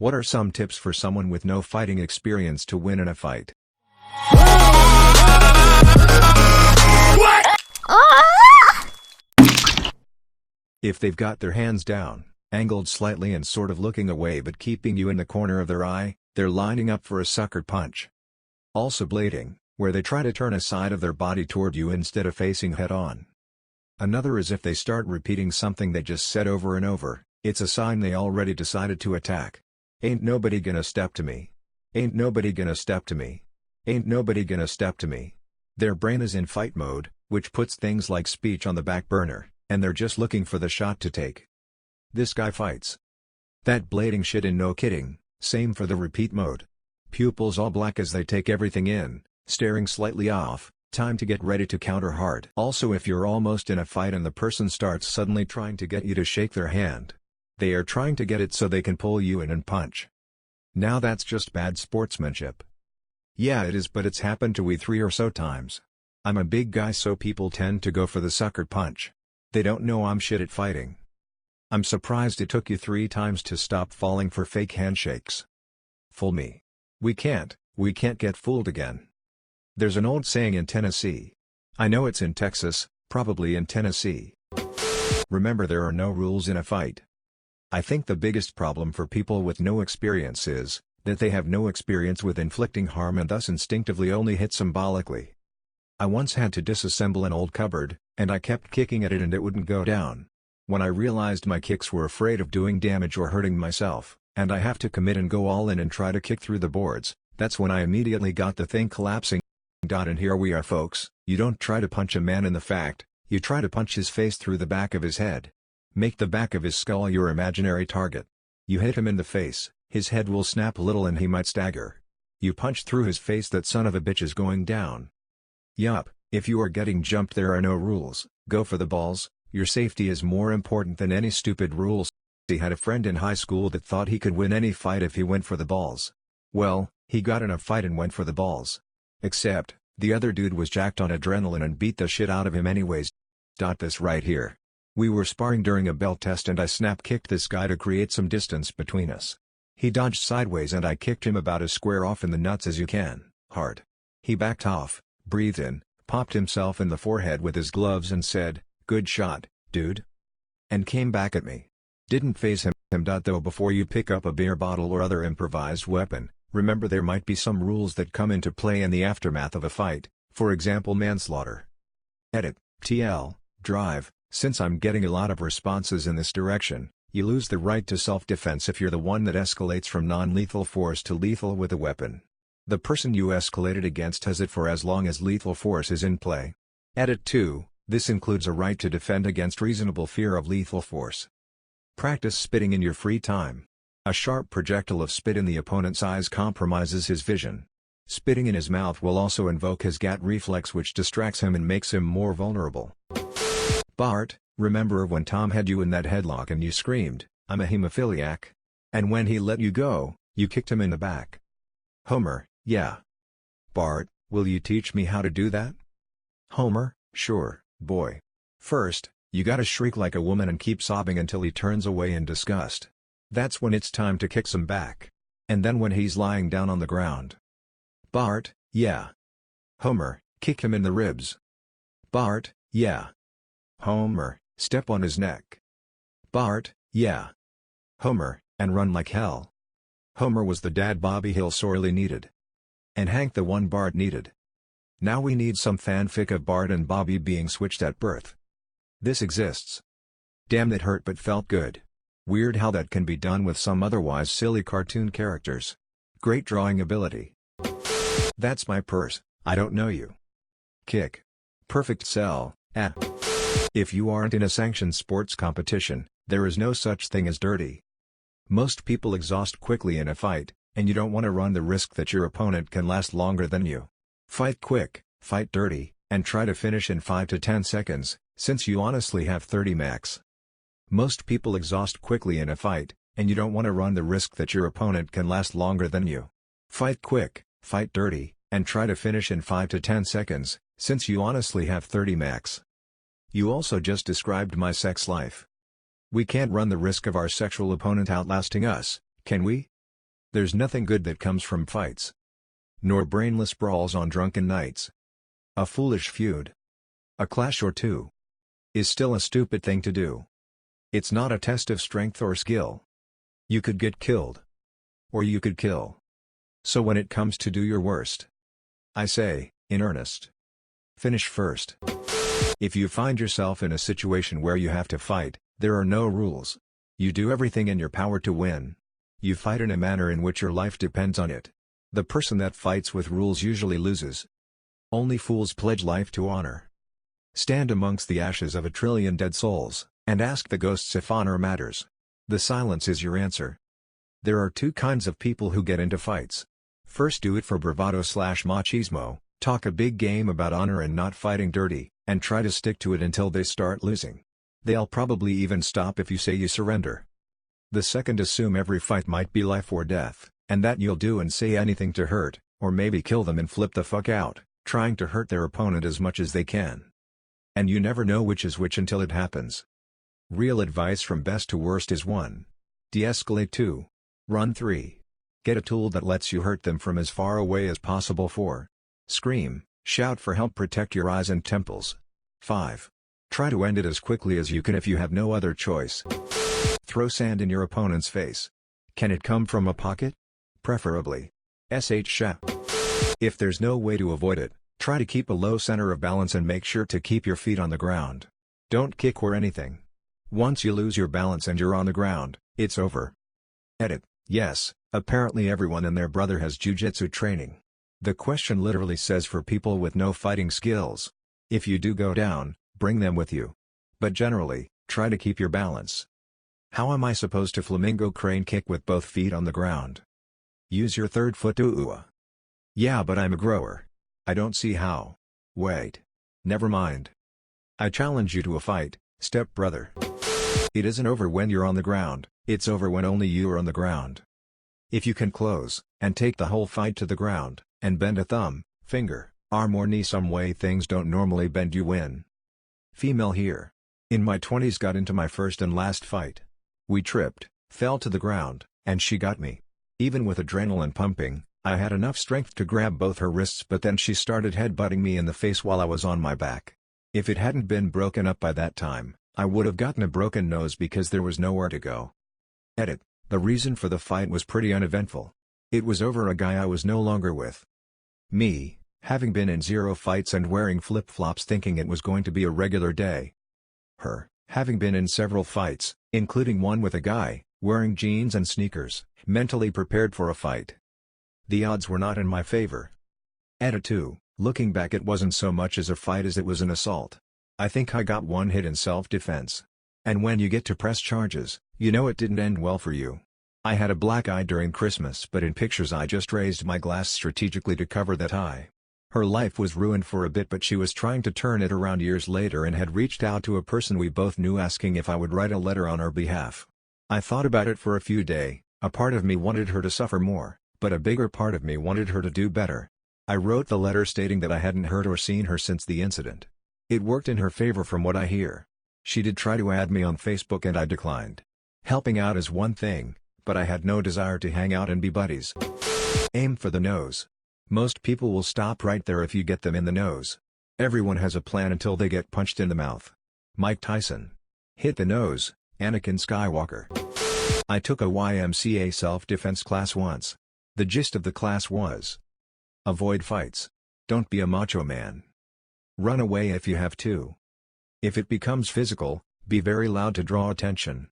What are some tips for someone with no fighting experience to win in a fight? If they've got their hands down, angled slightly and sort of looking away but keeping you in the corner of their eye, they're lining up for a sucker punch. Also blading, where they try to turn a side of their body toward you instead of facing head-on. Another is if they start repeating something they just said over and over, it's a sign they already decided to attack. Ain't nobody gonna step to me. Ain't nobody gonna step to me. Ain't nobody gonna step to me. Their brain is in fight mode, which puts things like speech on the back burner, and they're just looking for the shot to take. This guy fights. That blading shit in no kidding, same for the repeat mode. Pupils all black as they take everything in, staring slightly off, time to get ready to counter hard. Also, if you're almost in a fight and the person starts suddenly trying to get you to shake their hand, they are trying to get it so they can pull you in and punch. Now that's just bad sportsmanship. Yeah, it is, but it's happened to we 3 or so times. I'm a big guy, so people tend to go for the sucker punch. They don't know I'm shit at fighting. I'm surprised it took you 3 times to stop falling for fake handshakes. Fool me. We can't get fooled again. There's an old saying in Tennessee. I know it's in Texas, probably in Tennessee. Remember, there are no rules in a fight. I think the biggest problem for people with no experience is that they have no experience with inflicting harm and thus instinctively only hit symbolically. I once had to disassemble an old cupboard, and I kept kicking at it and it wouldn't go down. When I realized my kicks were afraid of doing damage or hurting myself, and I have to commit and go all in and try to kick through the boards, that's when I immediately got the thing collapsing. And here we are, folks. You don't try to punch a man in the fact, you try to punch his face through the back of his head. Make the back of his skull your imaginary target. You hit him in the face, his head will snap a little and he might stagger. You punch through his face, that son of a bitch is going down. Yup, if you are getting jumped, there are no rules, go for the balls, your safety is more important than any stupid rules. He had a friend in high school that thought he could win any fight if he went for the balls. Well, he got in a fight and went for the balls. Except, the other dude was jacked on adrenaline and beat the shit out of him anyways. This right here. We were sparring during a belt test and I snap kicked this guy to create some distance between us. He dodged sideways and I kicked him about as square off in the nuts as you can, hard. He backed off, breathed in, popped himself in the forehead with his gloves and said, "Good shot, dude." And came back at me. Didn't faze him. Though before you pick up a beer bottle or other improvised weapon, remember there might be some rules that come into play in the aftermath of a fight, for example manslaughter. Edit, TL, drive. Since I'm getting a lot of responses in this direction, you lose the right to self-defense if you're the one that escalates from non-lethal force to lethal with a weapon. The person you escalated against has it for as long as lethal force is in play. Edit 2, this includes a right to defend against reasonable fear of lethal force. Practice spitting in your free time. A sharp projectile of spit in the opponent's eyes compromises his vision. Spitting in his mouth will also invoke his gat reflex, which distracts him and makes him more vulnerable. Bart, remember when Tom had you in that headlock and you screamed, "I'm a hemophiliac"? And when he let you go, you kicked him in the back. Homer, yeah. Bart, will you teach me how to do that? Homer, sure, boy. First, you gotta shriek like a woman and keep sobbing until he turns away in disgust. That's when it's time to kick some back. And then when he's lying down on the ground. Bart, yeah. Homer, kick him in the ribs. Bart, yeah. Homer, step on his neck. Bart, yeah. Homer, and run like hell. Homer was the dad Bobby Hill sorely needed. And Hank the one Bart needed. Now we need some fanfic of Bart and Bobby being switched at birth. This exists. Damn, that hurt but felt good. Weird how that can be done with some otherwise silly cartoon characters. Great drawing ability. That's my purse, I don't know you. Kick. Perfect sell, ah. If you aren't in a sanctioned sports competition, there is no such thing as dirty. Most people exhaust quickly in a fight, and you don't want to run the risk that your opponent can last longer than you. Fight quick, fight dirty, and try to finish in 5 to 10 seconds, since you honestly have 30 max. Most people exhaust quickly in a fight, and you don't want to run the risk that your opponent can last longer than you. Fight quick, fight dirty, and try to finish in 5 to 10 seconds, since you honestly have 30 max. You also just described my sex life. We can't run the risk of our sexual opponent outlasting us, can we? There's nothing good that comes from fights. Nor brainless brawls on drunken nights. A foolish feud, a clash or two, is still a stupid thing to do. It's not a test of strength or skill. You could get killed. Or you could kill. So when it comes to do your worst, I say, in earnest, finish first. If you find yourself in a situation where you have to fight, there are no rules. You do everything in your power to win. You fight in a manner in which your life depends on it. The person that fights with rules usually loses. Only fools pledge life to honor. Stand amongst the ashes of 1,000,000,000 dead souls, and ask the ghosts if honor matters. The silence is your answer. There are two kinds of people who get into fights. First, do it for bravado/machismo, talk a big game about honor and not fighting dirty, and try to stick to it until they start losing. They'll probably even stop if you say you surrender. The second, assume every fight might be life or death, and that you'll do and say anything to hurt, or maybe kill them and flip the fuck out, trying to hurt their opponent as much as they can. And you never know which is which until it happens. Real advice from best to worst is 1. De-escalate. 2. Run. 3. Get a tool that lets you hurt them from as far away as possible. 4. Scream, shout for help, protect your eyes and temples. 5. Try to end it as quickly as you can if you have no other choice. Throw sand in your opponent's face. Can it come from a pocket? Preferably. Sha. If there's no way to avoid it, try to keep a low center of balance and make sure to keep your feet on the ground. Don't kick or anything. Once you lose your balance and you're on the ground, it's over. Edit. Yes, apparently everyone and their brother has jujitsu training. The question literally says for people with no fighting skills. If you do go down, bring them with you. But generally, try to keep your balance. How am I supposed to flamingo crane kick with both feet on the ground? Use your third foot. Yeah, but I'm a grower. I don't see how. Wait. Never mind. I challenge you to a fight, stepbrother. It isn't over when you're on the ground, it's over when only you are on the ground. If you can close, and take the whole fight to the ground, and bend a thumb, finger, arm or knee some way things don't normally bend, you win. Female here. In my 20s got into my first and last fight. We tripped, fell to the ground, and she got me. Even with adrenaline pumping, I had enough strength to grab both her wrists, but then she started headbutting me in the face while I was on my back. If it hadn't been broken up by that time, I would have gotten a broken nose because there was nowhere to go. Edit. The reason for the fight was pretty uneventful. It was over a guy I was no longer with. Me, having been in 0 fights and wearing flip-flops thinking it was going to be a regular day. Her, having been in several fights, including one with a guy, wearing jeans and sneakers, mentally prepared for a fight. The odds were not in my favor. Edit 2. Looking back, it wasn't so much as a fight as it was an assault. I think I got one hit in self-defense. And when you get to press charges, you know it didn't end well for you. I had a black eye during Christmas, but in pictures I just raised my glass strategically to cover that eye. Her life was ruined for a bit, but she was trying to turn it around years later and had reached out to a person we both knew asking if I would write a letter on her behalf. I thought about it for a few days. A part of me wanted her to suffer more, but a bigger part of me wanted her to do better. I wrote the letter stating that I hadn't heard or seen her since the incident. It worked in her favor from what I hear. She did try to add me on Facebook and I declined. Helping out is one thing, but I had no desire to hang out and be buddies. Aim for the nose. Most people will stop right there if you get them in the nose. Everyone has a plan until they get punched in the mouth. Mike Tyson. Hit the nose, Anakin Skywalker. I took a YMCA self-defense class once. The gist of the class was: avoid fights. Don't be a macho man. Run away if you have to. If it becomes physical, be very loud to draw attention.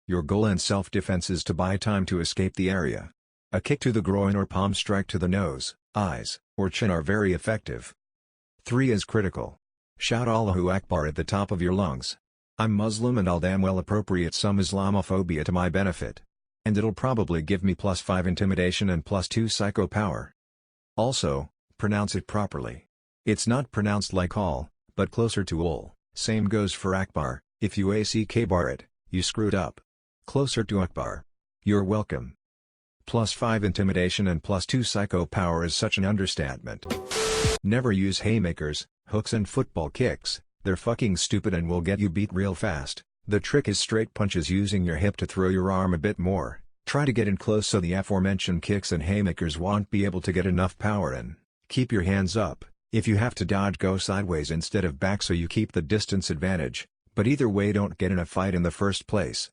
Your goal in self-defense is to buy time to escape the area. A kick to the groin or palm strike to the nose, eyes, or chin are very effective. 3 is critical. Shout Allahu Akbar at the top of your lungs. I'm Muslim and I'll damn well appropriate some Islamophobia to my benefit. And it'll probably give me +5 intimidation and +2 psycho power. Also, pronounce it properly. It's not pronounced like all, but closer to ul. Same goes for Akbar. If you ACK-bar it, you screwed up. Closer to Akbar. You're welcome. +5 intimidation and +2 psycho power is such an understatement. Never use haymakers, hooks and football kicks. They're fucking stupid and will get you beat real fast. The trick is straight punches using your hip to throw your arm a bit more. Try to get in close so the aforementioned kicks and haymakers won't be able to get enough power in. Keep your hands up. If you have to dodge, go sideways instead of back so you keep the distance advantage, but either way don't get in a fight in the first place.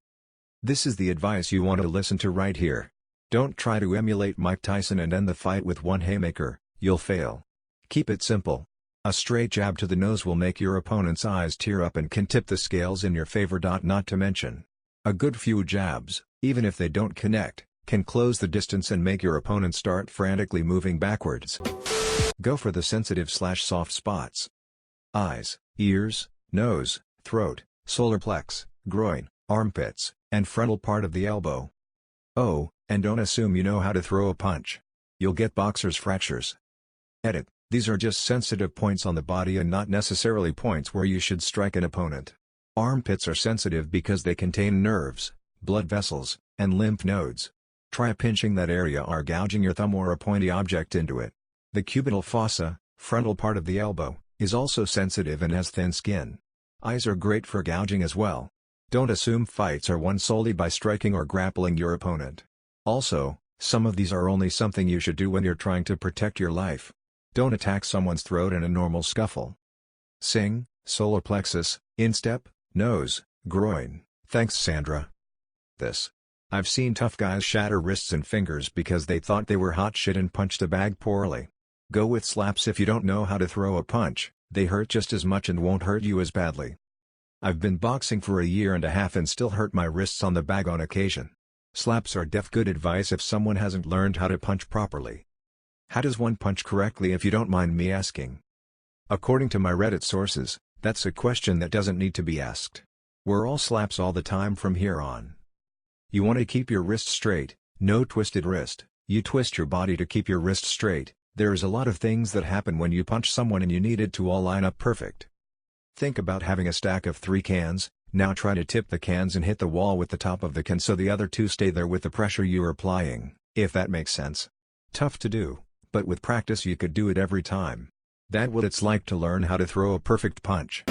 This is the advice you want to listen to right here. Don't try to emulate Mike Tyson and end the fight with one haymaker, you'll fail. Keep it simple. A straight jab to the nose will make your opponent's eyes tear up and can tip the scales in your favor. Not to mention, a good few jabs, even if they don't connect, can close the distance and make your opponent start frantically moving backwards. Go for the sensitive/soft spots. Eyes, ears, nose, throat, solar plex, groin, armpits, and frontal part of the elbow. Oh, and don't assume you know how to throw a punch. You'll get boxer's fractures. Edit: these are just sensitive points on the body and not necessarily points where you should strike an opponent. Armpits are sensitive because they contain nerves, blood vessels, and lymph nodes. Try pinching that area or gouging your thumb or a pointy object into it. The cubital fossa, frontal part of the elbow, is also sensitive and has thin skin. Eyes are great for gouging as well. Don't assume fights are won solely by striking or grappling your opponent. Also, some of these are only something you should do when you're trying to protect your life. Don't attack someone's throat in a normal scuffle. Sing, solar plexus, instep, nose, groin. Thanks, Sandra. I've seen tough guys shatter wrists and fingers because they thought they were hot shit and punched a bag poorly. Go with slaps if you don't know how to throw a punch, they hurt just as much and won't hurt you as badly. I've been boxing for a year and a half and still hurt my wrists on the bag on occasion. Slaps are good advice if someone hasn't learned how to punch properly. How does one punch correctly, if you don't mind me asking? According to my Reddit sources, that's a question that doesn't need to be asked. We're all slaps all the time from here on. You want to keep your wrist straight, no twisted wrist. You twist your body to keep your wrist straight. There's a lot of things that happen when you punch someone and you need it to all line up perfect. Think about having a stack of 3 cans, now try to tip the cans and hit the wall with the top of the can so the other 2 stay there with the pressure you are applying, if that makes sense. Tough to do, but with practice you could do it every time. That's what it's like to learn how to throw a perfect punch.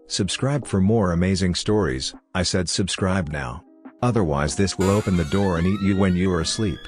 Subscribe for more amazing stories. I said subscribe now. Otherwise this will open the door and eat you when you are asleep.